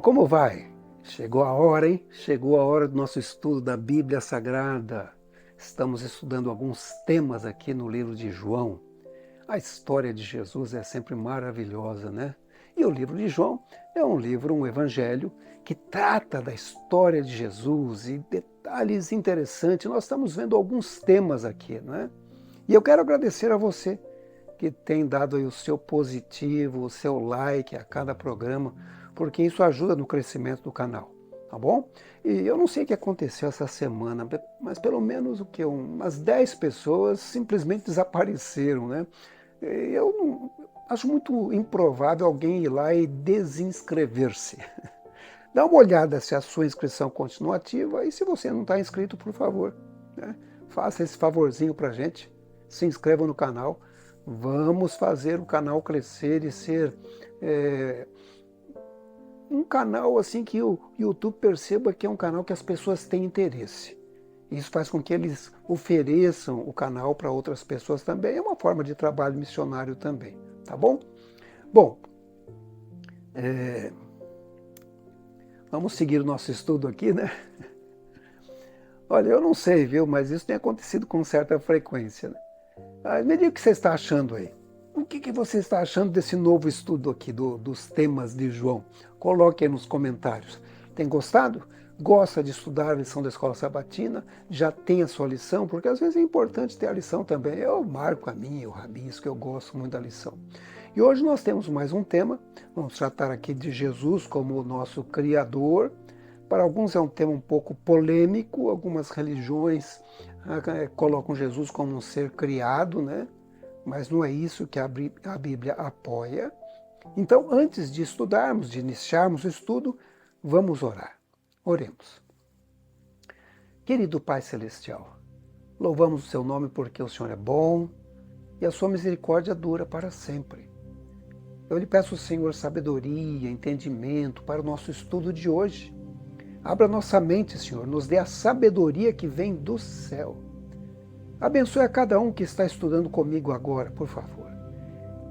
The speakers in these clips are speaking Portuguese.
como vai? Chegou a hora, hein? Chegou a hora do nosso estudo da Bíblia Sagrada. Estamos estudando alguns temas aqui no livro de João. A história de Jesus é sempre maravilhosa, né? E o livro de João é um livro, um evangelho, que trata da história de Jesus e detalhes interessantes. Nós estamos vendo alguns temas aqui, né? E eu quero agradecer a você que tem dado aí o seu positivo, o seu like a cada programa, porque isso ajuda no crescimento do canal, tá bom? E eu não sei o que aconteceu essa semana, mas pelo menos umas 10 pessoas simplesmente desapareceram, né? Eu não, acho muito improvável alguém ir lá e desinscrever-se. Dá uma olhada se a sua inscrição continua ativa e se você não está inscrito, por favor, né? Faça esse favorzinho para a gente, se inscreva no canal. Vamos fazer o canal crescer e ser um canal assim que o YouTube perceba que é um canal que as pessoas têm interesse. Isso faz com que eles ofereçam o canal para outras pessoas também. É uma forma de trabalho missionário também, tá bom? Bom, vamos seguir o nosso estudo aqui, né? Olha, eu não sei, viu, mas isso tem acontecido com certa frequência, né? Me diga o que você está achando aí. O que você está achando desse novo estudo aqui dos temas de João? Coloque aí nos comentários. Tem gostado? Gosta de estudar a lição da Escola Sabatina? Já tem a sua lição? Porque às vezes é importante ter a lição também. Eu marco a minha, eu rabisco, eu gosto muito da lição. E hoje nós temos mais um tema. Vamos tratar aqui de Jesus como o nosso Criador. Para alguns é um tema um pouco polêmico, algumas religiões colocam Jesus como um ser criado, né? Mas não é isso que a Bíblia apoia. Então, antes de estudarmos, de iniciarmos o estudo, vamos orar. Oremos. Querido Pai Celestial, louvamos o seu nome porque o Senhor é bom e a sua misericórdia dura para sempre. Eu lhe peço, Senhor, sabedoria, entendimento para o nosso estudo de hoje. Abra nossa mente, Senhor, nos dê a sabedoria que vem do céu. Abençoe a cada um que está estudando comigo agora, por favor.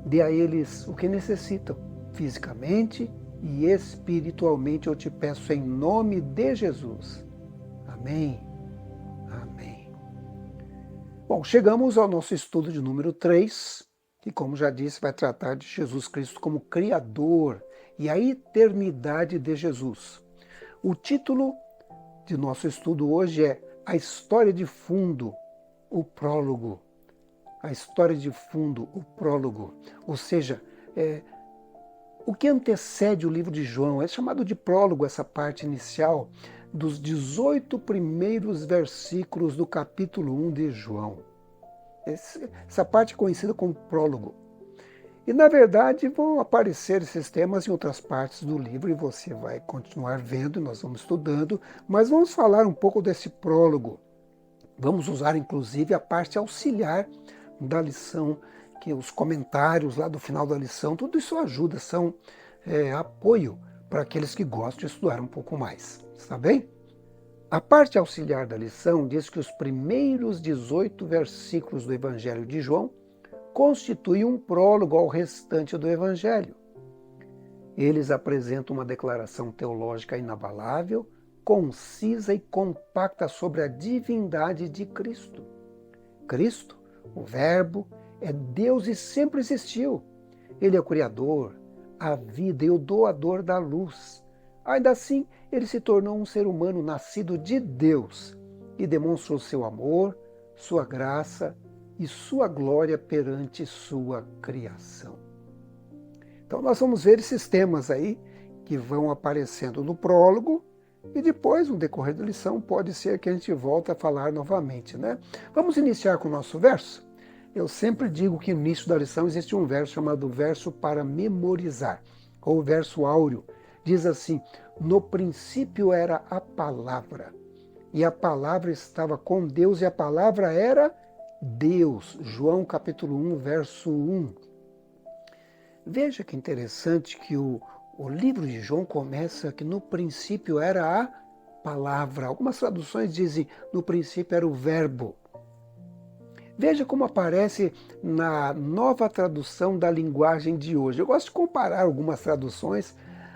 Dê a eles o que necessitam, fisicamente e espiritualmente, eu te peço em nome de Jesus. Amém. Amém. Bom, chegamos ao nosso estudo de número 3, que, como já disse, vai tratar de Jesus Cristo como Criador e a eternidade de Jesus. O título de nosso estudo hoje é A História de Fundo, o Prólogo. A história de fundo, o prólogo. Ou seja, o que antecede o livro de João. É chamado de prólogo essa parte inicial dos 18 primeiros versículos do capítulo 1 de João. Essa parte é conhecida como prólogo. E, na verdade, vão aparecer esses temas em outras partes do livro e você vai continuar vendo, nós vamos estudando, mas vamos falar um pouco desse prólogo. Vamos usar, inclusive, a parte auxiliar da lição, que os comentários lá do final da lição, tudo isso ajuda, são apoio para aqueles que gostam de estudar um pouco mais. Está bem? A parte auxiliar da lição diz que os primeiros 18 versículos do Evangelho de João constituem um prólogo ao restante do Evangelho. Eles apresentam uma declaração teológica inabalável, concisa e compacta sobre a divindade de Cristo. Cristo, o Verbo, é Deus e sempre existiu. Ele é o Criador, a vida e o doador da luz. Ainda assim, ele se tornou um ser humano nascido de Deus e demonstrou seu amor, sua graça e sua glória perante sua criação. Então nós vamos ver esses temas aí que vão aparecendo no prólogo e depois, no decorrer da lição, pode ser que a gente volte a falar novamente, né? Vamos iniciar com o nosso verso? Eu sempre digo que no início da lição existe um verso chamado verso para memorizar, ou verso áureo. Diz assim: no princípio era a palavra, e a palavra estava com Deus, e a palavra era Deus. João capítulo 1, verso 1. Veja que interessante que o livro de João começa que no princípio era a palavra. Algumas traduções dizem no princípio era o verbo. Veja como aparece na nova tradução da linguagem de hoje. Eu gosto de comparar algumas traduções,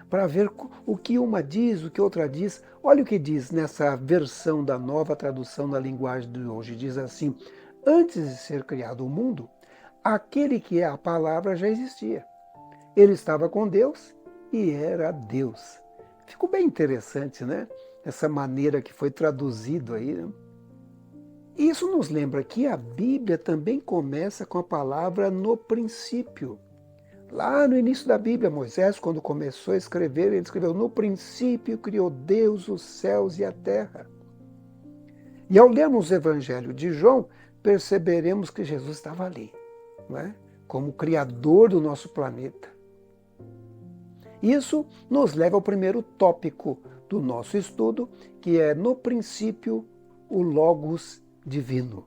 para ver o que uma diz, o que outra diz. Olha o que diz nessa versão da Nova Tradução da Linguagem de hoje. Diz assim: antes de ser criado o mundo, aquele que é a palavra já existia. Ele estava com Deus e era Deus. Ficou bem interessante, né? Essa maneira que foi traduzido aí, né? Isso nos lembra que a Bíblia também começa com a palavra no princípio. Lá no início da Bíblia, Moisés, quando começou a escrever, ele escreveu: no princípio criou Deus os céus e a terra. E ao lermos o Evangelho de João, perceberemos que Jesus estava ali, não é? Como Criador do nosso planeta. Isso nos leva ao primeiro tópico do nosso estudo, que é no princípio o Logos divino.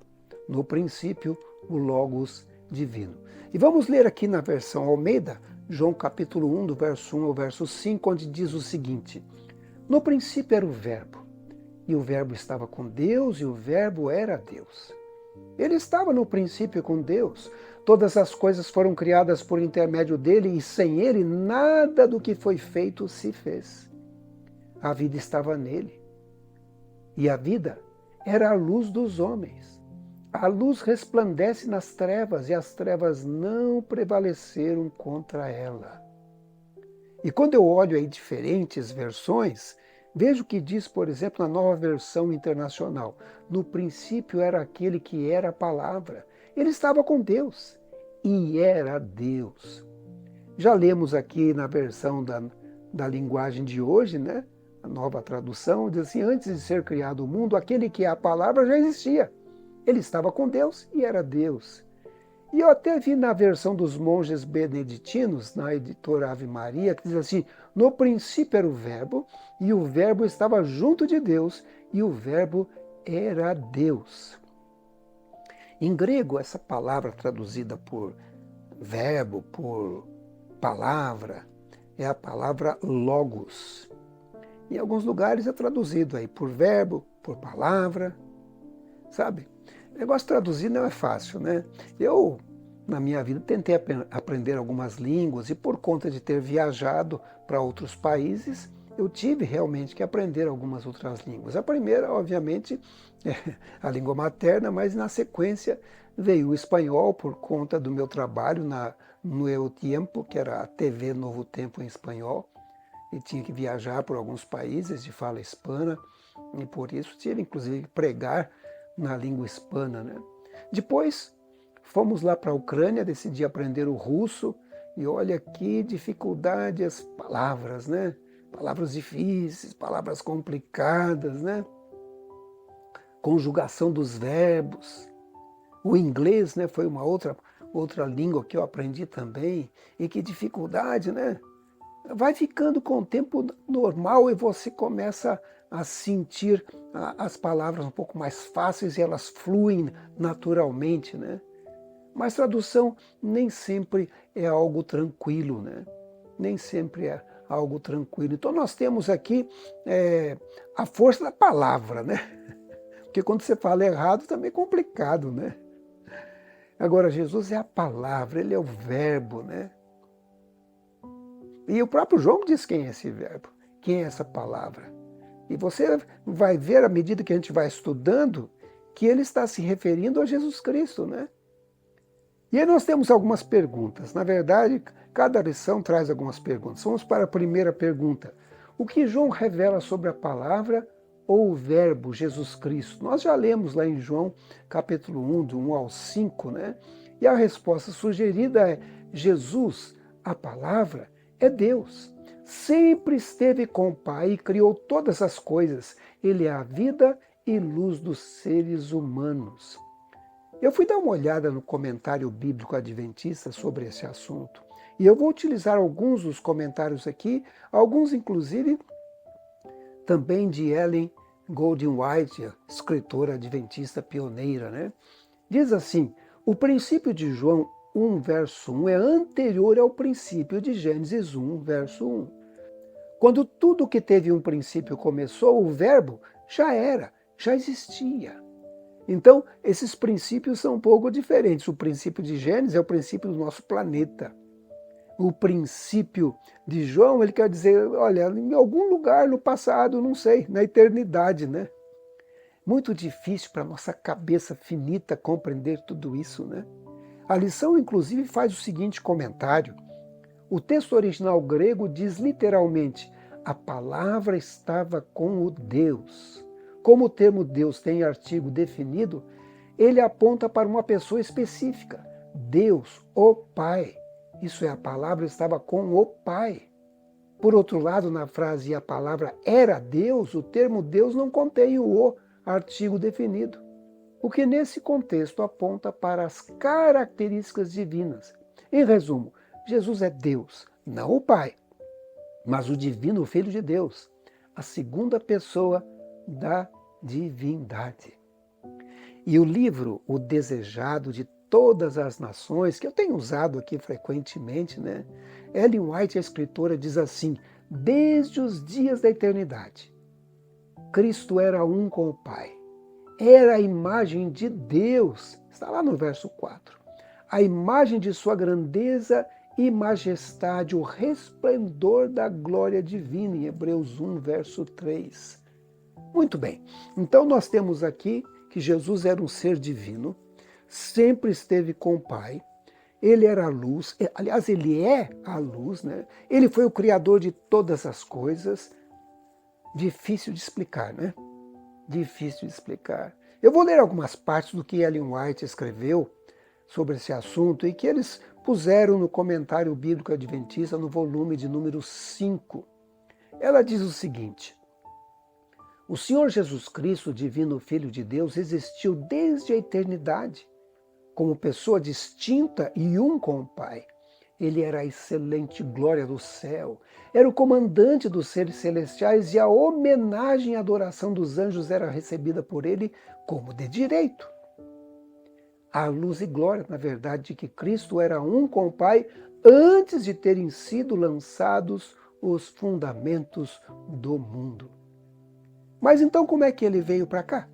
No princípio o Logos divino. E vamos ler aqui na versão Almeida, João capítulo 1, do verso 1 ao verso 5, onde diz o seguinte: no princípio era o Verbo, e o Verbo estava com Deus, e o Verbo era Deus. Ele estava no princípio com Deus. Todas as coisas foram criadas por intermédio dele, e sem ele nada do que foi feito se fez. A vida estava nele, e a vida era a luz dos homens. A luz resplandece nas trevas, e as trevas não prevaleceram contra ela. E quando eu olho aí diferentes versões, vejo que diz, por exemplo, na Nova Versão Internacional: no princípio era aquele que era a palavra. Ele estava com Deus e era Deus. Já lemos aqui na versão da linguagem de hoje, né? A Nova Tradução diz assim: antes de ser criado o mundo, aquele que é a palavra já existia. Ele estava com Deus e era Deus. E eu até vi na versão dos monges beneditinos, na editora Ave Maria, que diz assim: no princípio era o Verbo, e o Verbo estava junto de Deus, e o Verbo era Deus. Em grego, essa palavra traduzida por verbo, por palavra, é a palavra logos. Em alguns lugares é traduzido aí por verbo, por palavra, sabe? O negócio de traduzir não é fácil, né? Eu, na minha vida, tentei aprender algumas línguas e por conta de ter viajado para outros países, eu tive realmente que aprender algumas outras línguas. A primeira, obviamente, é a língua materna, mas na sequência veio o espanhol por conta do meu trabalho no El Tiempo, que era a TV Novo Tempo em espanhol, e tinha que viajar por alguns países de fala hispana, e por isso tive inclusive que pregar na língua hispana, né? Depois fomos lá para a Ucrânia, decidi aprender o russo, e olha que dificuldade as palavras, né? Palavras difíceis, palavras complicadas, né? Conjugação dos verbos. O inglês, né, foi uma outra língua que eu aprendi também, e que dificuldade, né? Vai ficando com o tempo normal e você começa a sentir as palavras um pouco mais fáceis e elas fluem naturalmente, né? Mas tradução nem sempre é algo tranquilo, né? Nem sempre é algo tranquilo. Então nós temos aqui a força da palavra, né? Porque quando você fala errado também é complicado, né? Agora, Jesus é a palavra, ele é o verbo, né? E o próprio João diz quem é esse verbo, quem é essa palavra. E você vai ver, à medida que a gente vai estudando, que ele está se referindo a Jesus Cristo, né? E aí nós temos algumas perguntas. Na verdade, cada lição traz algumas perguntas. Vamos para a primeira pergunta. O que João revela sobre a palavra ou o verbo Jesus Cristo? Nós já lemos lá em João, capítulo 1, do 1 ao 5, né? E a resposta sugerida é: Jesus, a palavra, é Deus. Sempre esteve com o Pai e criou todas as coisas. Ele é a vida e luz dos seres humanos. Eu fui dar uma olhada no comentário bíblico adventista sobre esse assunto. E eu vou utilizar alguns dos comentários aqui, alguns inclusive também de Ellen Golding White, escritora adventista pioneira, né? Diz assim: o princípio de João 1, verso 1 é anterior ao princípio de Gênesis 1, verso 1. Quando tudo que teve um princípio começou, o verbo já existia. Então, esses princípios são um pouco diferentes. O princípio de Gênesis é o princípio do nosso planeta. o princípio de João, ele quer dizer, olha, em algum lugar no passado, não sei, na eternidade, né? Muito difícil para a nossa cabeça finita compreender tudo isso, né? A lição, inclusive, faz o seguinte comentário. O texto original grego diz literalmente, a palavra estava com o Deus. Como o termo Deus tem artigo definido, ele aponta para uma pessoa específica, Deus, o Pai. Isso é, a palavra estava com o Pai. Por outro lado, na frase a palavra era Deus, o termo Deus não contém o artigo definido, o que nesse contexto aponta para as características divinas. Em resumo, Jesus é Deus, não o Pai, mas o divino Filho de Deus, a segunda pessoa da divindade. E o livro O Desejado de Todas as Nações, que eu tenho usado aqui frequentemente, né? Ellen White, a escritora, diz assim, desde os dias da eternidade, Cristo era um com o Pai. Era a imagem de Deus, está lá no verso 4. A imagem de sua grandeza e majestade, o resplendor da glória divina, em Hebreus 1, verso 3. Muito bem, então nós temos aqui que Jesus era um ser divino, sempre esteve com o Pai, ele era a luz, aliás, ele é a luz, né? Ele foi o criador de todas as coisas. Difícil de explicar, né? Difícil de explicar. Eu vou ler algumas partes do que Ellen White escreveu sobre esse assunto e que eles puseram no Comentário Bíblico Adventista, no volume de número 5. Ela diz o seguinte, o Senhor Jesus Cristo, divino Filho de Deus, existiu desde a eternidade, como pessoa distinta e um com o Pai. Ele era a excelente glória do céu, era o comandante dos seres celestiais e a homenagem e adoração dos anjos era recebida por ele como de direito. A luz e glória, na verdade, de que Cristo era um com o Pai antes de terem sido lançados os fundamentos do mundo. Mas então como é que ele veio para cá?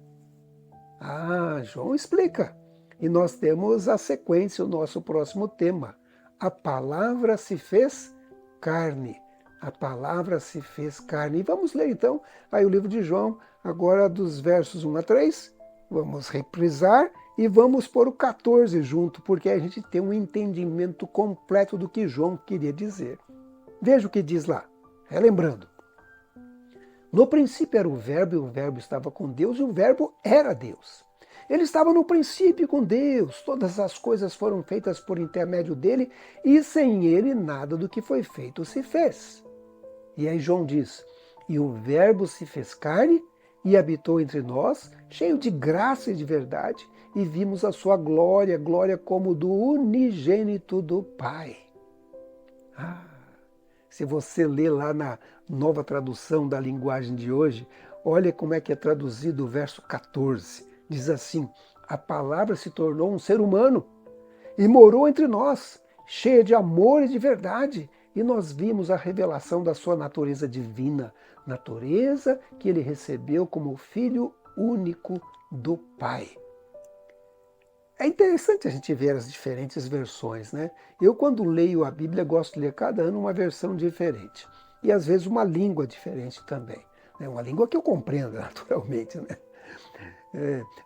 João explica. E nós temos a sequência, o nosso próximo tema. A palavra se fez carne. A palavra se fez carne. E vamos ler então aí o livro de João, agora dos versos 1 a 3. Vamos reprisar e vamos pôr o 14 junto, porque a gente tem um entendimento completo do que João queria dizer. Veja o que diz lá, relembrando. No princípio era o Verbo, e o Verbo estava com Deus, e o Verbo era Deus. Ele estava no princípio com Deus, todas as coisas foram feitas por intermédio dele, e sem ele nada do que foi feito se fez. E aí João diz, e o Verbo se fez carne e habitou entre nós, cheio de graça e de verdade, e vimos a sua glória, glória como do unigênito do Pai. Se você ler lá na nova tradução da linguagem de hoje, olha como é que é traduzido o verso 14. Diz assim, a palavra se tornou um ser humano e morou entre nós, cheia de amor e de verdade, e nós vimos a revelação da sua natureza divina, natureza que ele recebeu como filho único do Pai. É interessante a gente ver as diferentes versões, né? Eu, quando leio a Bíblia, gosto de ler cada ano uma versão diferente. E, às vezes, uma língua diferente também. Né? Uma língua que eu compreenda, naturalmente, né?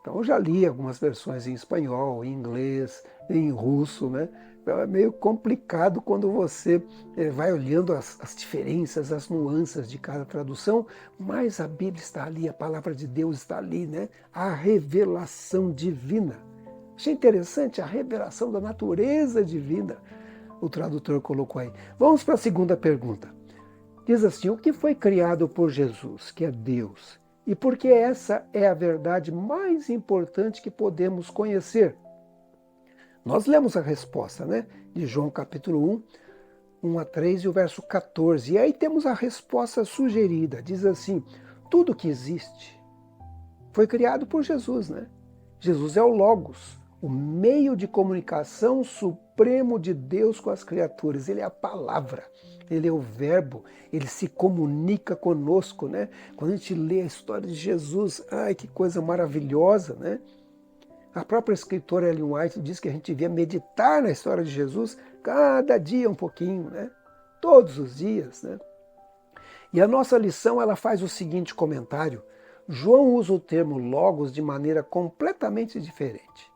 Então, eu já li algumas versões em espanhol, em inglês, em russo, né? Então, é meio complicado quando você vai olhando as diferenças, as nuances de cada tradução, mas a Bíblia está ali, a palavra de Deus está ali, né? A revelação divina. Achei interessante a revelação da natureza divina, o tradutor colocou aí. Vamos para a segunda pergunta. Diz assim, o que foi criado por Jesus, que é Deus? E por que essa é a verdade mais importante que podemos conhecer? Nós lemos a resposta, né? De João capítulo 1 a 3 e o verso 14. E aí temos a resposta sugerida. Diz assim, tudo que existe foi criado por Jesus, né? Jesus é o Logos, o meio de comunicação supremo de Deus com as criaturas. Ele é a palavra, ele é o verbo, ele se comunica conosco, né? Quando a gente lê a história de Jesus, ai, que coisa maravilhosa, né? A própria escritora Ellen White diz que a gente devia meditar na história de Jesus Cada dia um pouquinho, né? Todos os dias, né? E a nossa lição, ela faz o seguinte comentário. João usa o termo logos de maneira completamente diferente.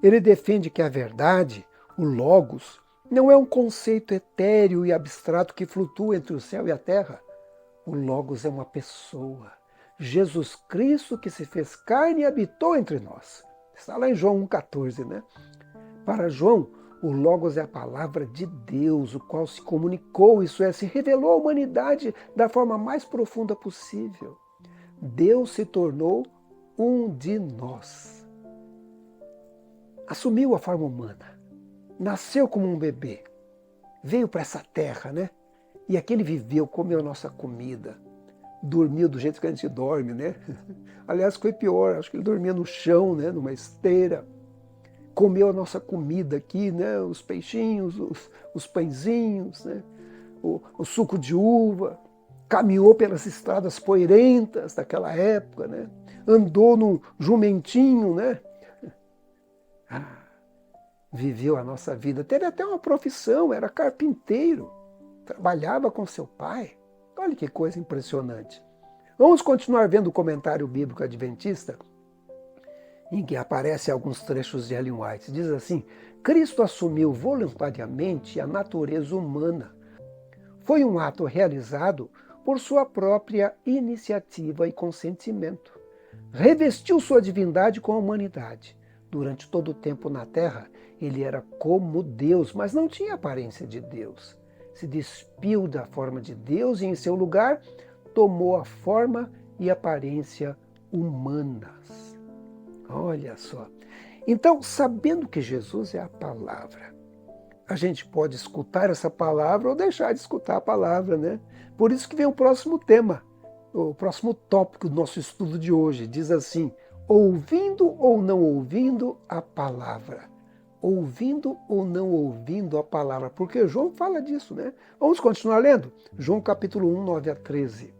Ele defende que a verdade, o logos, não é um conceito etéreo e abstrato que flutua entre o céu e a terra. O logos é uma pessoa. Jesus Cristo que se fez carne e habitou entre nós. Está lá em João 1,14, né? Para João, o Logos é a palavra de Deus, o qual se comunicou, isso é, se revelou à humanidade da forma mais profunda possível. Deus se tornou um de nós. Assumiu a forma humana, nasceu como um bebê, veio para essa terra, né? E aqui ele viveu, comeu a nossa comida, dormiu do jeito que a gente dorme, né? Aliás, foi pior, acho que ele dormia no chão, né? Numa esteira. Comeu a nossa comida aqui, né? Os peixinhos, os pãezinhos, né? O suco de uva, caminhou pelas estradas poeirentas daquela época, né? Andou num jumentinho, né? Viveu a nossa vida. Teve até uma profissão, era carpinteiro, trabalhava com seu pai. Olha que coisa impressionante. Vamos continuar vendo o comentário bíblico adventista, em que aparecem alguns trechos de Ellen White. Diz assim: Cristo assumiu voluntariamente a natureza humana. Foi um ato realizado por sua própria iniciativa e consentimento. Revestiu sua divindade com a humanidade. Durante todo o tempo na Terra, ele era como Deus, mas não tinha aparência de Deus. Se despiu da forma de Deus e, em seu lugar, tomou a forma e aparência humanas. Olha só. Então, sabendo que Jesus é a palavra, a gente pode escutar essa palavra ou deixar de escutar a palavra, né? Por isso que vem o próximo tema, o próximo tópico do nosso estudo de hoje. Diz assim: ouvindo ou não ouvindo a palavra. Ouvindo ou não ouvindo a palavra. Porque João fala disso, né? Vamos continuar lendo? João capítulo 1, 9 a 13.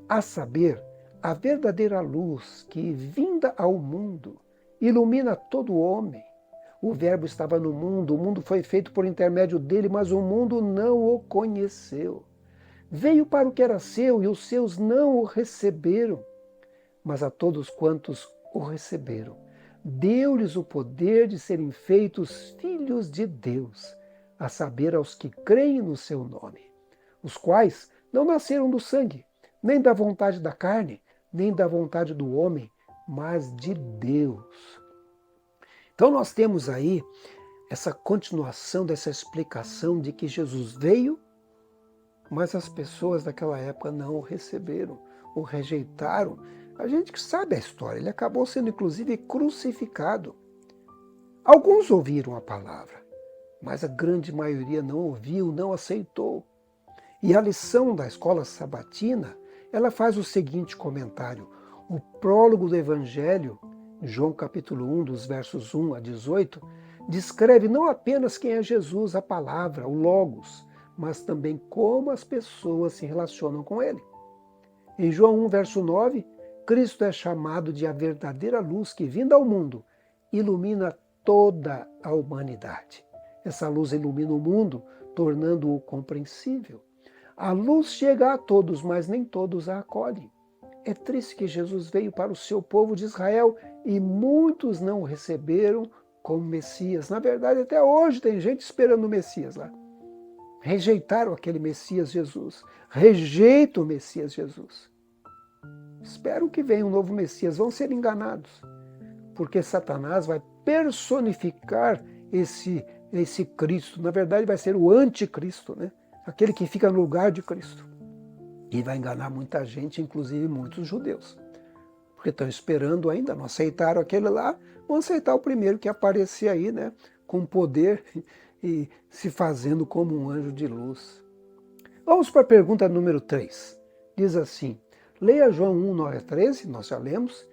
A saber, a verdadeira luz que, vinda ao mundo, ilumina todo homem. O Verbo estava no mundo, o mundo foi feito por intermédio dele, mas o mundo não o conheceu. Veio para o que era seu e os seus não o receberam. Mas a todos quantos o receberam, deu-lhes o poder de serem feitos filhos de Deus, a saber, aos que creem no seu nome, os quais não nasceram do sangue, nem da vontade da carne, nem da vontade do homem, mas de Deus. Então nós temos aí essa continuação dessa explicação de que Jesus veio, mas as pessoas daquela época não o receberam, o rejeitaram. A gente que sabe a história, ele acabou sendo inclusive crucificado. Alguns ouviram a palavra, mas a grande maioria não ouviu, não aceitou. E a lição da escola sabatina, ela faz o seguinte comentário: o prólogo do Evangelho, João capítulo 1, dos versos 1 a 18, descreve não apenas quem é Jesus, a palavra, o Logos, mas também como as pessoas se relacionam com ele. Em João 1, verso 9, Cristo é chamado de a verdadeira luz que, vinda ao mundo, ilumina toda a humanidade. Essa luz ilumina o mundo, tornando-o compreensível. A luz chega a todos, mas nem todos a acolhem. É triste que Jesus veio para o seu povo de Israel e muitos não o receberam como Messias. Na verdade, até hoje tem gente esperando o Messias lá. Rejeitaram aquele Messias Jesus. Rejeita o Messias Jesus. Esperam que venha um novo Messias. Vão ser enganados. Porque Satanás vai personificar esse Cristo. Na verdade, vai ser o anticristo, né? Aquele que fica no lugar de Cristo. E vai enganar muita gente, inclusive muitos judeus. Porque estão esperando ainda, não aceitaram aquele lá, vão aceitar o primeiro que aparecer aí, né? Com poder e se fazendo como um anjo de luz. Vamos para a pergunta número 3. Diz assim: leia João 1, 9 a 13, nós já lemos.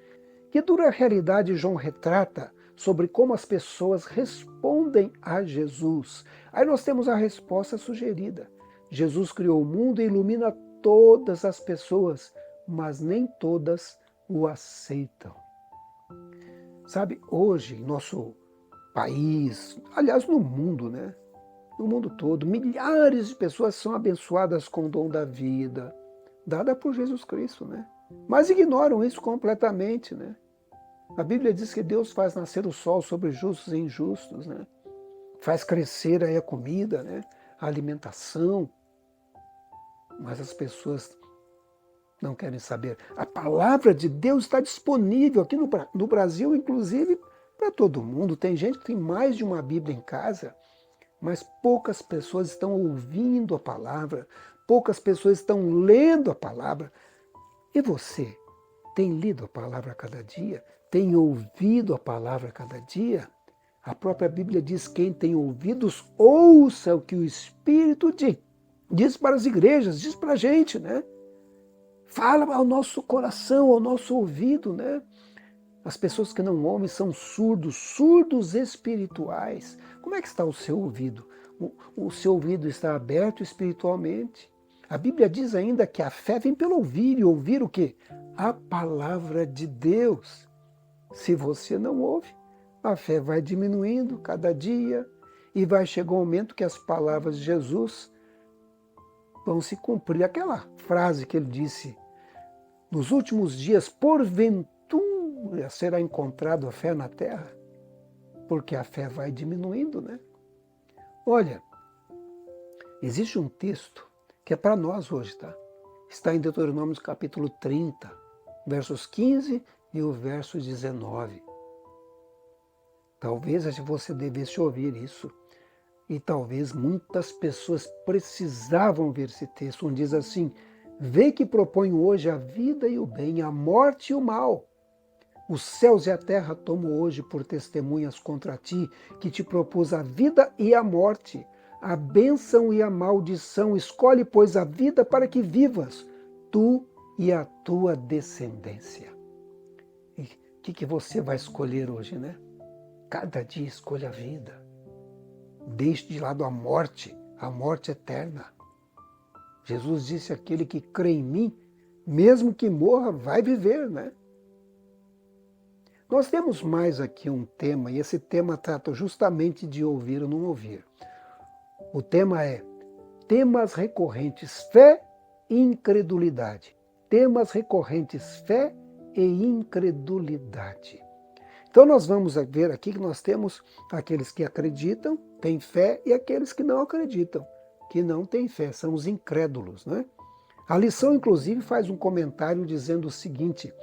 Que dura realidade João retrata sobre como as pessoas respondem a Jesus. Aí nós temos a resposta sugerida. Jesus criou o mundo e ilumina todas as pessoas, mas nem todas o aceitam. Sabe, hoje, em nosso país, aliás, no mundo, né? No mundo todo, milhares de pessoas são abençoadas com o dom da vida, dada por Jesus Cristo, né? Mas ignoram isso completamente, né? A Bíblia diz que Deus faz nascer o sol sobre justos e injustos, né? Faz crescer aí a comida, né? A alimentação. Mas as pessoas não querem saber. A palavra de Deus está disponível aqui no Brasil, inclusive, para todo mundo. Tem gente que tem mais de uma Bíblia em casa, mas poucas pessoas estão ouvindo a palavra, poucas pessoas estão lendo a palavra. E você tem lido a palavra a cada dia? Tem ouvido a palavra a cada dia? A própria Bíblia diz: quem tem ouvidos, ouça o que o Espírito diz para as igrejas, diz para a gente, né? Fala ao nosso coração, ao nosso ouvido, né? As pessoas que não ouvem são surdos, surdos espirituais. Como é que está o seu ouvido? O seu ouvido está aberto espiritualmente? A Bíblia diz ainda que a fé vem pelo ouvir, e ouvir o quê? A palavra de Deus. Se você não ouve, a fé vai diminuindo cada dia e vai chegar um momento que as palavras de Jesus vão se cumprir. Aquela frase que ele disse: nos últimos dias, porventura, será encontrado a fé na terra, porque a fé vai diminuindo, né? Olha, existe um texto que é para nós hoje, tá? Está em Deuteronômio capítulo 30, versos 15 e o verso 19. Talvez você devesse ouvir isso, e talvez muitas pessoas precisavam ver esse texto, onde diz assim: vê que proponho hoje a vida e o bem, a morte e o mal. Os céus e a terra tomo hoje por testemunhas contra ti, que te propus a vida e a morte, a bênção e a maldição. Escolhe, pois, a vida para que vivas, tu e a tua descendência. E o que você vai escolher hoje, né? Cada dia escolha a vida. Deixe de lado a morte eterna. Jesus disse: aquele que crê em mim, mesmo que morra, vai viver, né? Nós temos mais aqui um tema, e esse tema trata justamente de ouvir ou não ouvir. O tema é temas recorrentes, fé e incredulidade. Temas recorrentes, fé e incredulidade. Então nós vamos ver aqui que nós temos aqueles que acreditam, têm fé, e aqueles que não acreditam, que não têm fé, são os incrédulos, né? A lição, inclusive, faz um comentário dizendo o seguinte: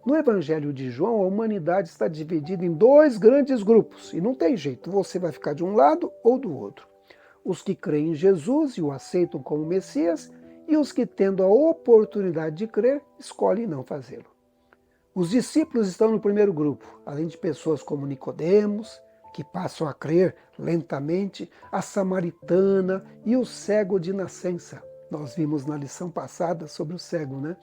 no Evangelho de João, a humanidade está dividida em dois grandes grupos, e não tem jeito, você vai ficar de um lado ou do outro. Os que creem em Jesus e o aceitam como Messias, e os que, tendo a oportunidade de crer, escolhem não fazê-lo. Os discípulos estão no primeiro grupo, além de pessoas como Nicodemos, que passam a crer lentamente, a samaritana e o cego de nascença. Nós vimos na lição passada sobre o cego, né?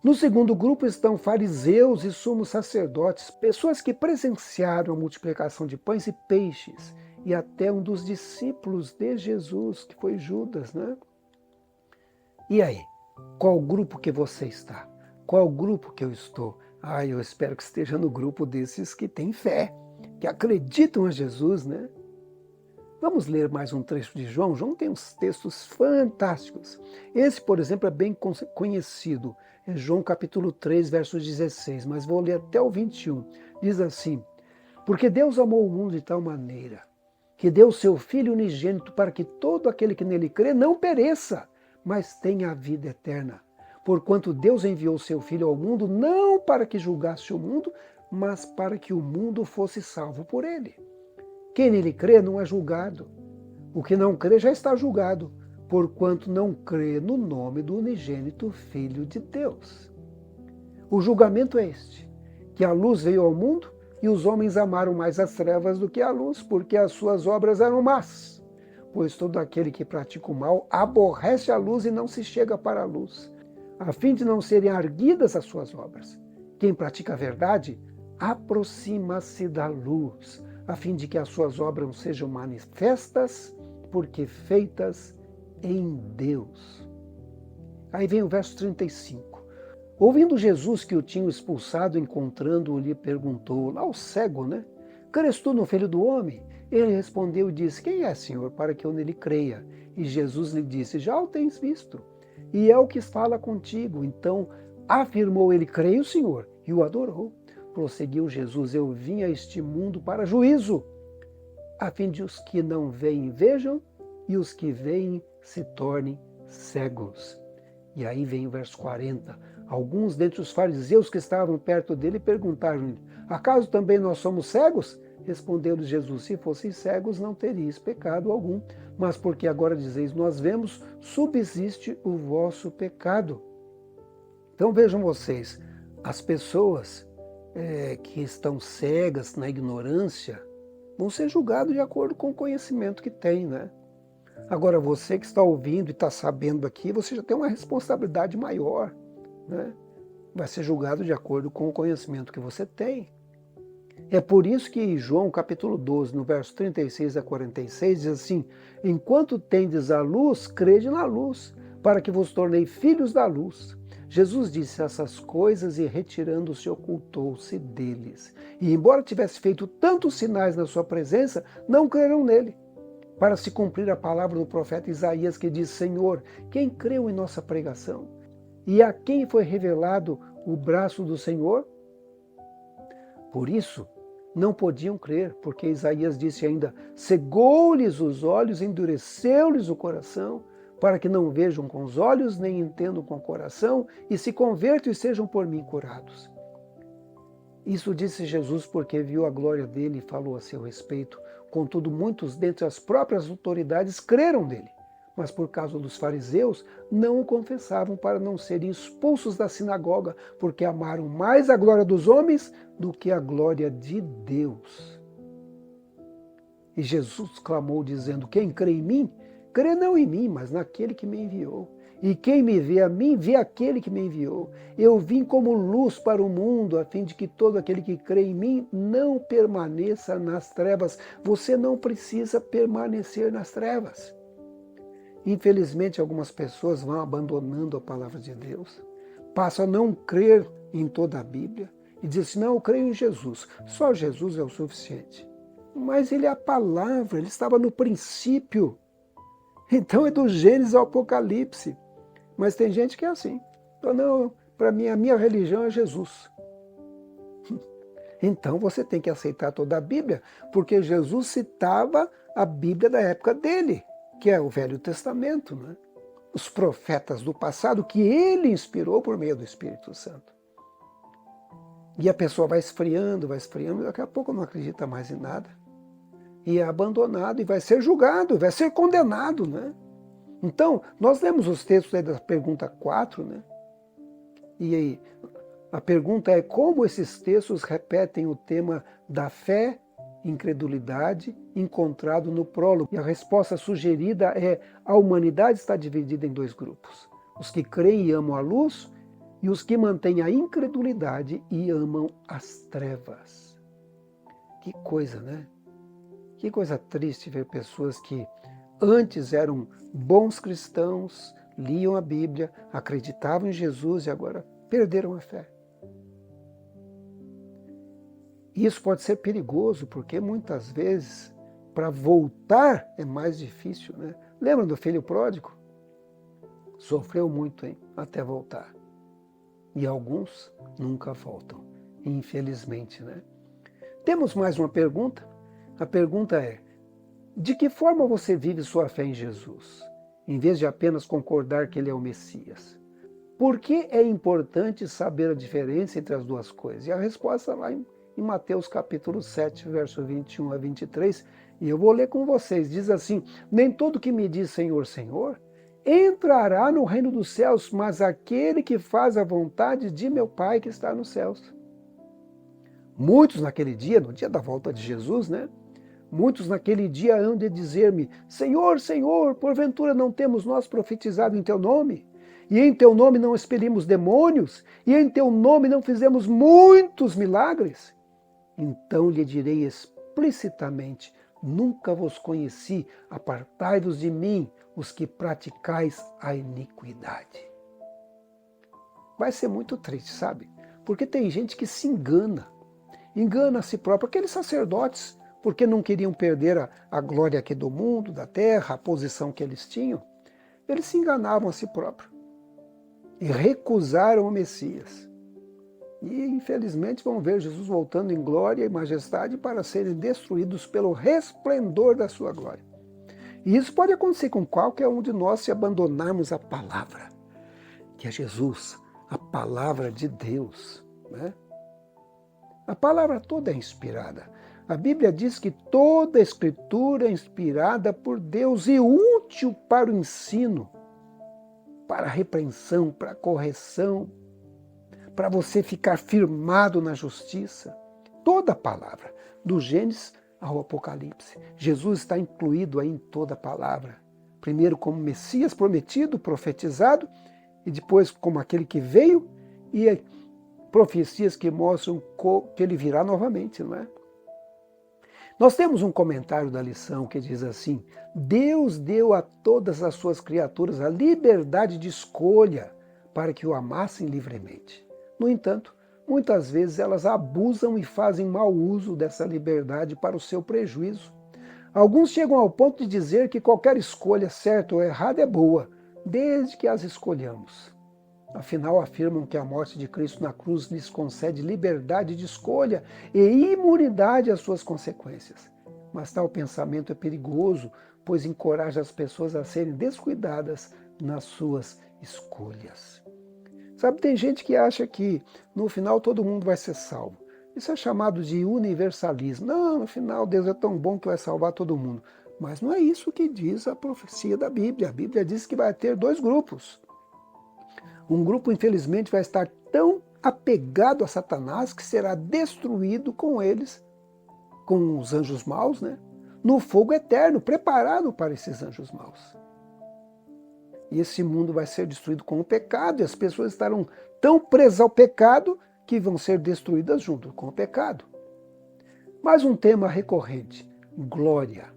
No segundo grupo estão fariseus e sumos sacerdotes, pessoas que presenciaram a multiplicação de pães e peixes, e até um dos discípulos de Jesus, que foi Judas, né? E aí, qual grupo que você está? Qual grupo que eu estou? Eu espero que esteja no grupo desses que têm fé, que acreditam em Jesus, né? Vamos ler mais um trecho de João. João tem uns textos fantásticos. Esse, por exemplo, é bem conhecido. É João capítulo 3, versos 16, mas vou ler até o 21. Diz assim: porque Deus amou o mundo de tal maneira que deu o seu Filho unigênito para que todo aquele que nele crê não pereça, mas tenha a vida eterna. Porquanto Deus enviou o seu Filho ao mundo não para que julgasse o mundo, mas para que o mundo fosse salvo por ele. Quem nele crê não é julgado. O que não crê já está julgado, porquanto não crê no nome do unigênito Filho de Deus. O julgamento é este, que a luz veio ao mundo e os homens amaram mais as trevas do que a luz, porque as suas obras eram más. Pois todo aquele que pratica o mal aborrece a luz e não se chega para a luz, a fim de não serem arguidas as suas obras. Quem pratica a verdade aproxima-se da luz, a fim de que as suas obras sejam manifestas, porque feitas em Deus. Aí vem o verso 35. Ouvindo Jesus que o tinham expulsado, encontrando-o, lhe perguntou, lá o cego, né? Crês tu no Filho do Homem? Ele respondeu e disse, quem é, Senhor, para que eu nele creia? E Jesus lhe disse, já o tens visto, e é o que fala contigo. Então afirmou ele, creio, Senhor, e o adorou. Prosseguiu Jesus, eu vim a este mundo para juízo, a fim de os que não veem vejam, e os que veem se tornem cegos. E aí vem o verso 40. Alguns dentre os fariseus que estavam perto dele perguntaram-lhe, acaso também nós somos cegos? Respondeu-lhes Jesus, se fosseis cegos não teríeis pecado algum, mas porque agora dizeis, nós vemos, subsiste o vosso pecado. Então vejam vocês, as pessoas que estão cegas na ignorância vão ser julgadas de acordo com o conhecimento que têm, né? Agora você que está ouvindo e está sabendo aqui, você já tem uma responsabilidade maior, né? Vai ser julgado de acordo com o conhecimento que você tem. É por isso que João capítulo 12, no verso 36 a 46, diz assim, enquanto tendes a luz, crede na luz, para que vos tornei filhos da luz. Jesus disse essas coisas e retirando-se ocultou-se deles. E embora tivesse feito tantos sinais na sua presença, não creram nele. Para se cumprir a palavra do profeta Isaías que diz, Senhor, quem creu em nossa pregação? E a quem foi revelado o braço do Senhor? Por isso, não podiam crer, porque Isaías disse ainda, cegou-lhes os olhos, endureceu-lhes o coração, para que não vejam com os olhos, nem entendam com o coração, e se convertam e sejam por mim curados. Isso disse Jesus porque viu a glória dele e falou a seu respeito. Contudo, muitos dentre as próprias autoridades creram nele, mas por causa dos fariseus não o confessavam para não serem expulsos da sinagoga, porque amaram mais a glória dos homens do que a glória de Deus. E Jesus clamou dizendo, quem crê em mim, crê não em mim, mas naquele que me enviou. E quem me vê a mim, vê aquele que me enviou. Eu vim como luz para o mundo, a fim de que todo aquele que crê em mim não permaneça nas trevas. Você não precisa permanecer nas trevas. Infelizmente, algumas pessoas vão abandonando a palavra de Deus, passam a não crer em toda a Bíblia e dizem assim, não, eu creio em Jesus, só Jesus é o suficiente. Mas ele é a palavra, ele estava no princípio. Então é do Gênesis ao Apocalipse. Mas tem gente que é assim. Então, não, para mim, a minha religião é Jesus. Então você tem que aceitar toda a Bíblia, porque Jesus citava a Bíblia da época dele, que é o Velho Testamento, né? Os profetas do passado, que ele inspirou por meio do Espírito Santo. E a pessoa vai esfriando, e daqui a pouco não acredita mais em nada. E é abandonado, e vai ser julgado, vai ser condenado, né? Então, nós lemos os textos aí da pergunta 4, né? E aí, a pergunta é como esses textos repetem o tema da fé, incredulidade, encontrado no prólogo. E a resposta sugerida é, a humanidade está dividida em dois grupos. Os que creem e amam a luz, e os que mantêm a incredulidade e amam as trevas. Que coisa, né? Que coisa triste ver pessoas que antes eram bons cristãos, liam a Bíblia, acreditavam em Jesus e agora perderam a fé. Isso pode ser perigoso, porque muitas vezes, para voltar é mais difícil, né? Lembra do filho pródigo? Sofreu muito, hein? Até voltar. E alguns nunca voltam, infelizmente, né? Temos mais uma pergunta. A pergunta é, de que forma você vive sua fé em Jesus, em vez de apenas concordar que ele é o Messias? Por que é importante saber a diferença entre as duas coisas? E a resposta lá em Mateus capítulo 7, verso 21 a 23, e eu vou ler com vocês, diz assim, nem todo que me diz Senhor, Senhor, entrará no reino dos céus, mas aquele que faz a vontade de meu Pai que está nos céus. Muitos naquele dia, no dia da volta de Jesus, né? Muitos naquele dia hão de dizer-me, Senhor, Senhor, porventura não temos nós profetizado em teu nome? E em teu nome não expelimos demônios? E em teu nome não fizemos muitos milagres? Então lhe direi explicitamente, nunca vos conheci, apartai-vos de mim, os que praticais a iniquidade. Vai ser muito triste, sabe? Porque tem gente que se engana. engana a si próprio. Aqueles sacerdotes, porque não queriam perder a glória aqui do mundo, da terra, a posição que eles tinham, eles se enganavam a si próprios e recusaram o Messias. E, infelizmente, vão ver Jesus voltando em glória e majestade para serem destruídos pelo resplendor da sua glória. E isso pode acontecer com qualquer um de nós se abandonarmos a palavra, que é Jesus, a palavra de Deus, né? A palavra toda é inspirada. A Bíblia diz que toda a Escritura é inspirada por Deus e útil para o ensino, para a repreensão, para a correção, para você ficar firmado na justiça. Toda a palavra, do Gênesis ao Apocalipse. Jesus está incluído aí em toda a palavra. Primeiro como Messias prometido, profetizado, e depois como aquele que veio, e profecias que mostram que ele virá novamente, não é? Nós temos um comentário da lição que diz assim: Deus deu a todas as suas criaturas a liberdade de escolha para que o amassem livremente. No entanto, muitas vezes elas abusam e fazem mau uso dessa liberdade para o seu prejuízo. Alguns chegam ao ponto de dizer que qualquer escolha, certa ou errada, é boa, desde que as escolhamos. Afinal, afirmam que a morte de Cristo na cruz lhes concede liberdade de escolha e imunidade às suas consequências. Mas tal pensamento é perigoso, pois encoraja as pessoas a serem descuidadas nas suas escolhas. Sabe, tem gente que acha que no final todo mundo vai ser salvo. Isso é chamado de universalismo. Não, no final Deus é tão bom que vai salvar todo mundo. Mas não é isso que diz a profecia da Bíblia. A Bíblia diz que vai ter dois grupos. Um grupo, infelizmente, vai estar tão apegado a Satanás que será destruído com eles, com os anjos maus, né? No fogo eterno, preparado para esses anjos maus. E esse mundo vai ser destruído com o pecado, e as pessoas estarão tão presas ao pecado que vão ser destruídas junto com o pecado. Mais um tema recorrente: glória.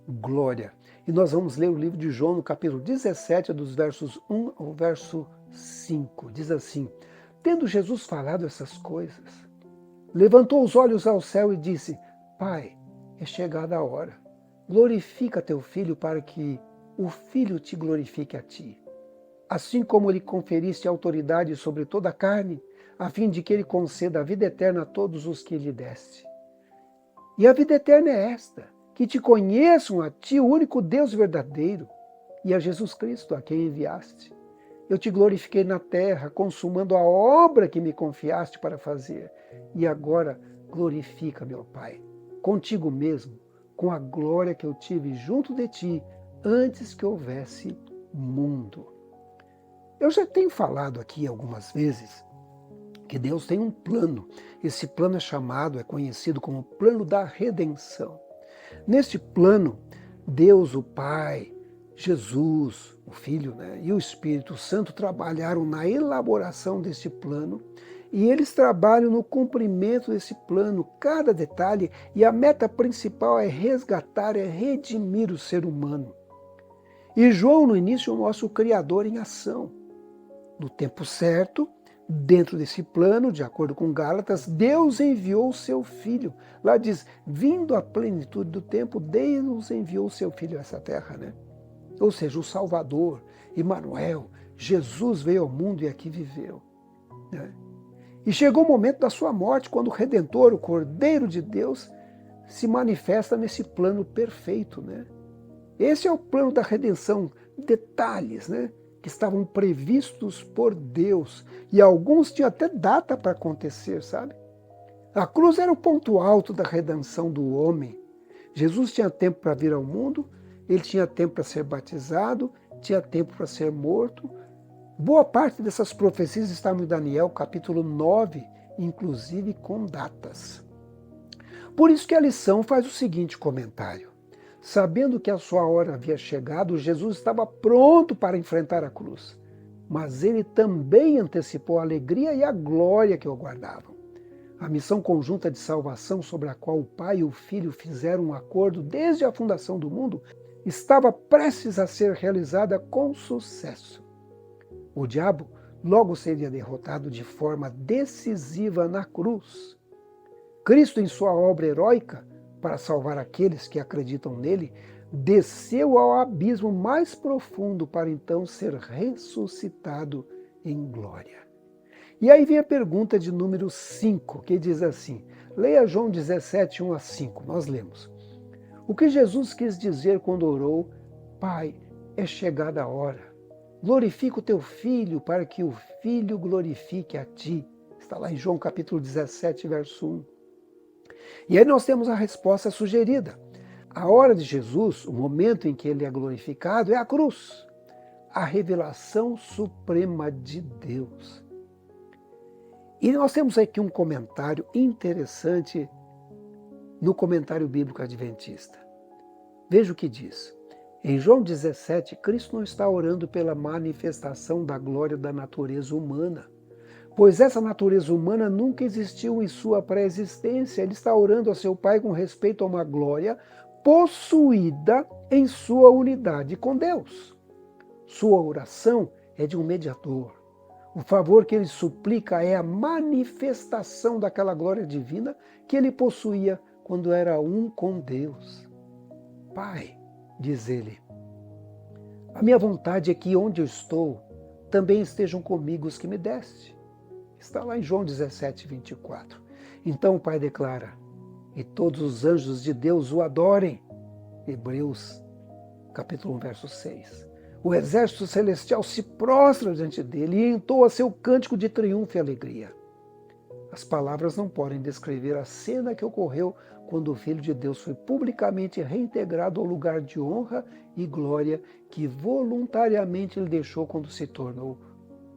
Glória. E nós vamos ler o livro de João, no capítulo 17, dos versos 1 ao verso 5. Diz assim: Tendo Jesus falado essas coisas, levantou os olhos ao céu e disse: Pai, é chegada a hora. Glorifica teu Filho para que o Filho te glorifique a ti. Assim como lhe conferiste autoridade sobre toda a carne, a fim de que ele conceda a vida eterna a todos os que lhe deste. E a vida eterna é esta: que te conheçam a ti, o único Deus verdadeiro, e a Jesus Cristo, a quem enviaste. Eu te glorifiquei na terra, consumando a obra que me confiaste para fazer. E agora glorifica-me, ó Pai, contigo mesmo, com a glória que eu tive junto de ti, antes que houvesse mundo. Eu já tenho falado aqui algumas vezes que Deus tem um plano. Esse plano é conhecido como plano da redenção. Neste plano, Deus, o Pai, Jesus, o Filho, né, e o Espírito Santo trabalharam na elaboração desse plano, e eles trabalham no cumprimento desse plano, cada detalhe, e a meta principal é resgatar, é redimir o ser humano. E João, no início, mostra o Criador em ação. No tempo certo, dentro desse plano, de acordo com Gálatas, Deus enviou o seu Filho. Lá diz: vindo à plenitude do tempo, Deus enviou o seu Filho a essa terra, né? Ou seja, o Salvador, Emmanuel, Jesus veio ao mundo e aqui viveu, né? E chegou o momento da sua morte, quando o Redentor, o Cordeiro de Deus, se manifesta nesse plano perfeito, né? Esse é o plano da redenção, detalhes, né, que estavam previstos por Deus, e alguns tinham até data para acontecer, sabe? A cruz era o ponto alto da redenção do homem. Jesus tinha tempo para vir ao mundo, ele tinha tempo para ser batizado, tinha tempo para ser morto. Boa parte dessas profecias estavam em Daniel, capítulo 9, inclusive com datas. Por isso que a lição faz o seguinte comentário: sabendo que a sua hora havia chegado, Jesus estava pronto para enfrentar a cruz. Mas ele também antecipou a alegria e a glória que o aguardavam. A missão conjunta de salvação, sobre a qual o Pai e o Filho fizeram um acordo desde a fundação do mundo, estava prestes a ser realizada com sucesso. O diabo logo seria derrotado de forma decisiva na cruz. Cristo, em sua obra heróica, para salvar aqueles que acreditam nele, desceu ao abismo mais profundo para então ser ressuscitado em glória. E aí vem a pergunta de número 5, que diz assim, leia João 17, 1 a 5, nós lemos. O que Jesus quis dizer quando orou, Pai, é chegada a hora. Glorifica o teu Filho para que o Filho glorifique a ti. Está lá em João capítulo 17, verso 1. E aí nós temos a resposta sugerida. A hora de Jesus, o momento em que ele é glorificado, é a cruz. A revelação suprema de Deus. E nós temos aqui um comentário interessante no comentário bíblico adventista. Veja o que diz. Em João 17, Cristo não está orando pela manifestação da glória da natureza humana, pois essa natureza humana nunca existiu em sua pré-existência. Ele está orando a seu Pai com respeito a uma glória possuída em sua unidade com Deus. Sua oração é de um mediador. O favor que ele suplica é a manifestação daquela glória divina que ele possuía quando era um com Deus. Pai, diz ele, a minha vontade é que onde eu estou, também estejam comigo os que me deste. Está lá em João 17, 24. Então o Pai declara, e todos os anjos de Deus o adorem. Hebreus, capítulo 1, verso 6. O exército celestial se prostra diante dele e entoa seu cântico de triunfo e alegria. As palavras não podem descrever a cena que ocorreu quando o Filho de Deus foi publicamente reintegrado ao lugar de honra e glória que voluntariamente ele deixou quando se tornou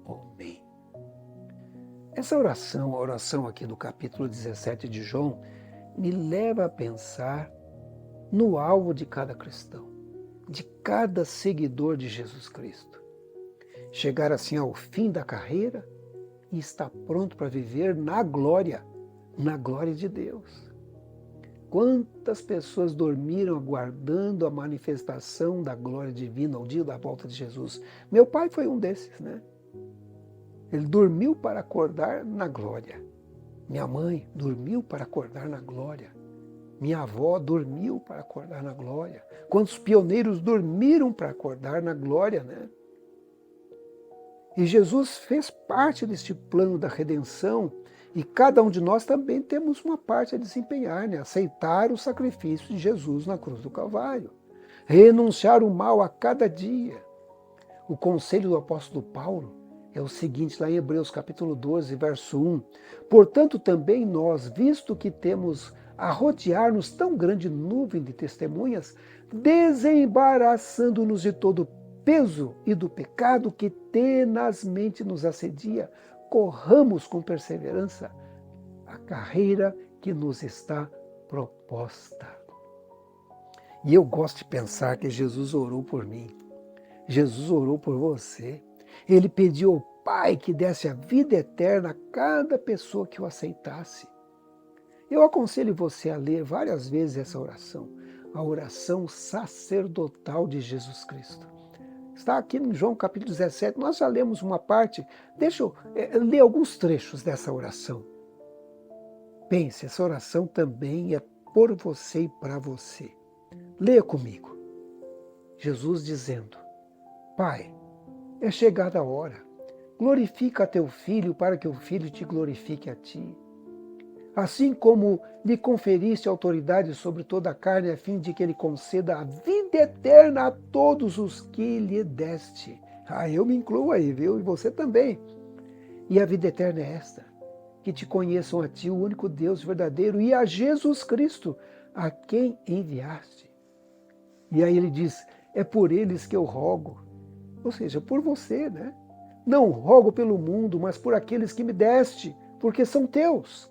homem. Essa oração, a oração aqui do capítulo 17 de João, me leva a pensar no alvo de cada cristão, de cada seguidor de Jesus Cristo. Chegar assim ao fim da carreira e estar pronto para viver na glória de Deus. Quantas pessoas dormiram aguardando a manifestação da glória divina ao dia da volta de Jesus? Meu pai foi um desses, né? Ele dormiu para acordar na glória. Minha mãe dormiu para acordar na glória. Minha avó dormiu para acordar na glória. Quantos pioneiros dormiram para acordar na glória, né? E Jesus fez parte deste plano da redenção e cada um de nós também temos uma parte a desempenhar, né? Aceitar o sacrifício de Jesus na cruz do Calvário. Renunciar o mal a cada dia. O conselho do apóstolo Paulo é o seguinte, lá em Hebreus capítulo 12, verso 1. Portanto, também nós, visto que temos a rodear-nos tão grande nuvem de testemunhas, desembaraçando-nos de todo peso e do pecado que tenazmente nos assedia, corramos com perseverança a carreira que nos está proposta. E eu gosto de pensar que Jesus orou por mim. Jesus orou por você. Ele pediu ao Pai que desse a vida eterna a cada pessoa que o aceitasse. Eu aconselho você a ler várias vezes essa oração, a oração sacerdotal de Jesus Cristo. Está aqui em João capítulo 17, nós já lemos uma parte, deixa eu ler alguns trechos dessa oração. Pense, essa oração também é por você e para você. Leia comigo. Jesus dizendo, Pai, é chegada a hora, glorifica a teu Filho para que o Filho te glorifique a ti. Assim como lhe conferiste autoridade sobre toda a carne, a fim de que ele conceda a vida eterna a todos os que lhe deste. Eu me incluo aí, viu? E você também. E a vida eterna é esta, que te conheçam a ti, o único Deus verdadeiro, e a Jesus Cristo, a quem enviaste. E aí ele diz, é por eles que eu rogo. Ou seja, por você, né? Não rogo pelo mundo, mas por aqueles que me deste, porque são teus.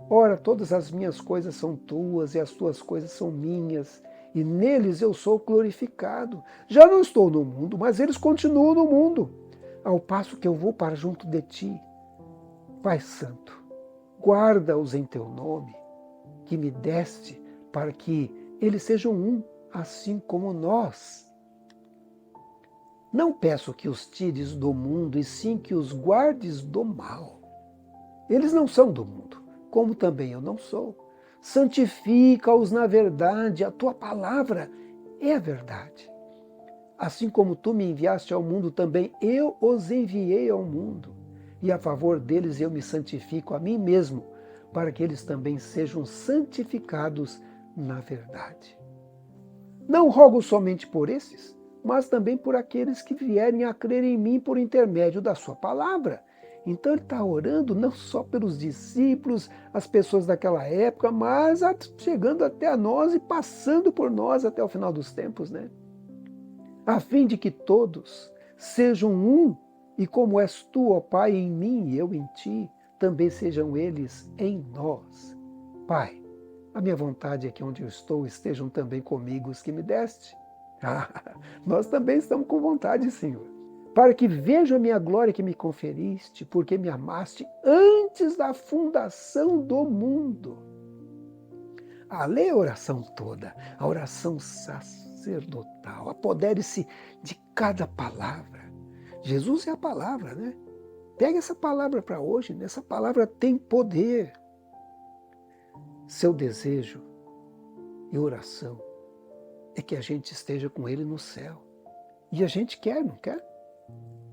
Ora, todas as minhas coisas são tuas e as tuas coisas são minhas, e neles eu sou glorificado. Já não estou no mundo, mas eles continuam no mundo, ao passo que eu vou para junto de ti. Pai Santo, guarda-os em teu nome, que me deste, para que eles sejam um, assim como nós. Não peço que os tires do mundo, e sim que os guardes do mal. Eles não são do mundo, como também eu não sou. santifica-os na verdade, a tua palavra é a verdade. Assim como tu me enviaste ao mundo, também eu os enviei ao mundo. E a favor deles eu me santifico a mim mesmo, para que eles também sejam santificados na verdade. Não rogo somente por esses, mas também por aqueles que vierem a crer em mim por intermédio da sua palavra. Então ele está orando não só pelos discípulos, as pessoas daquela época, mas chegando até a nós e passando por nós até o final dos tempos, né? A fim de que todos sejam um, e como és tu, ó Pai, em mim e eu em ti, também sejam eles em nós. Pai, a minha vontade é que onde eu estou estejam também comigo os que me deste. Nós também estamos com vontade, Senhor. Para que vejam a minha glória que me conferiste, porque me amaste antes da fundação do mundo. Lê a oração toda, a oração sacerdotal. Apodere-se de cada palavra. Jesus é a palavra, né? Pega essa palavra para hoje, né? Essa palavra tem poder. Seu desejo e oração é que a gente esteja com Ele no céu. E a gente quer, não quer?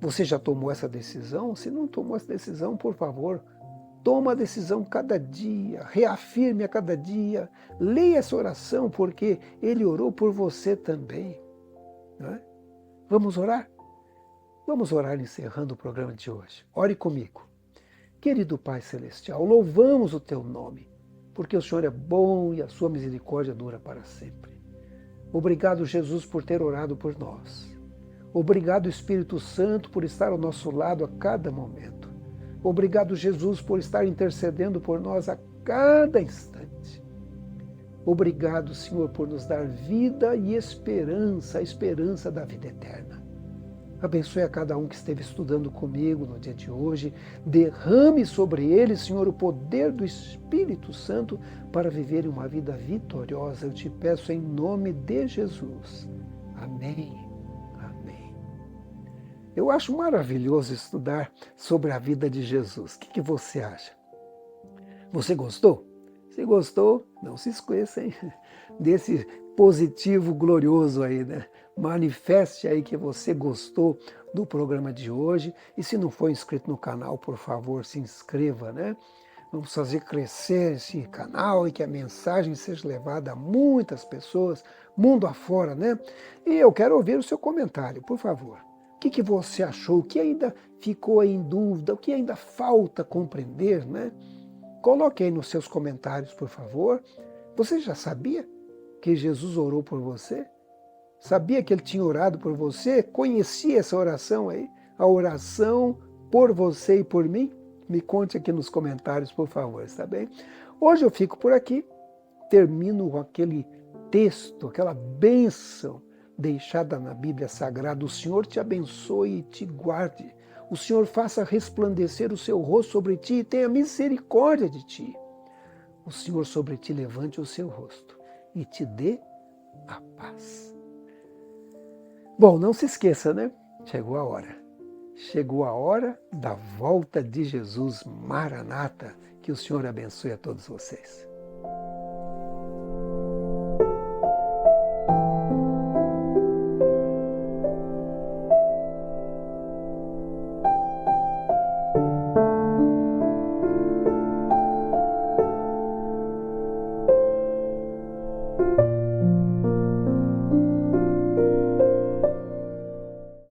Você já tomou essa decisão? Se não tomou essa decisão, por favor, toma a decisão cada dia, reafirme a cada dia, leia essa oração, porque Ele orou por você também. Não é? Vamos orar? Vamos orar encerrando o programa de hoje. Ore comigo. Querido Pai Celestial, louvamos o Teu nome, porque o Senhor é bom e a sua misericórdia dura para sempre. Obrigado, Jesus, por ter orado por nós. Obrigado, Espírito Santo, por estar ao nosso lado a cada momento. Obrigado, Jesus, por estar intercedendo por nós a cada instante. Obrigado, Senhor, por nos dar vida e esperança, a esperança da vida eterna. Abençoe a cada um que esteve estudando comigo no dia de hoje. Derrame sobre eles, Senhor, o poder do Espírito Santo para viverem uma vida vitoriosa. Eu te peço em nome de Jesus. Amém. Amém. Eu acho maravilhoso estudar sobre a vida de Jesus. O que você acha? Você gostou? Se gostou, não se esqueça, hein? Desse positivo glorioso aí, né? Manifeste aí que você gostou do programa de hoje. E se não for inscrito no canal, por favor, se inscreva, né? Vamos fazer crescer esse canal e que a mensagem seja levada a muitas pessoas, mundo afora, né? E eu quero ouvir o seu comentário, por favor. O que você achou? O que ainda ficou aí em dúvida? O que ainda falta compreender, né? Coloque aí nos seus comentários, por favor. Você já sabia que Jesus orou por você? Sabia que ele tinha orado por você? Conhecia essa oração aí? A oração por você e por mim? Me conte aqui nos comentários, por favor, está bem? Hoje eu fico por aqui, termino com aquele texto, aquela bênção deixada na Bíblia Sagrada. O Senhor te abençoe e te guarde. O Senhor faça resplandecer o seu rosto sobre ti e tenha misericórdia de ti. O Senhor sobre ti levante o seu rosto e te dê a paz. Bom, não se esqueça, né? Chegou a hora. Chegou a hora da volta de Jesus, Maranata. Que o Senhor abençoe a todos vocês.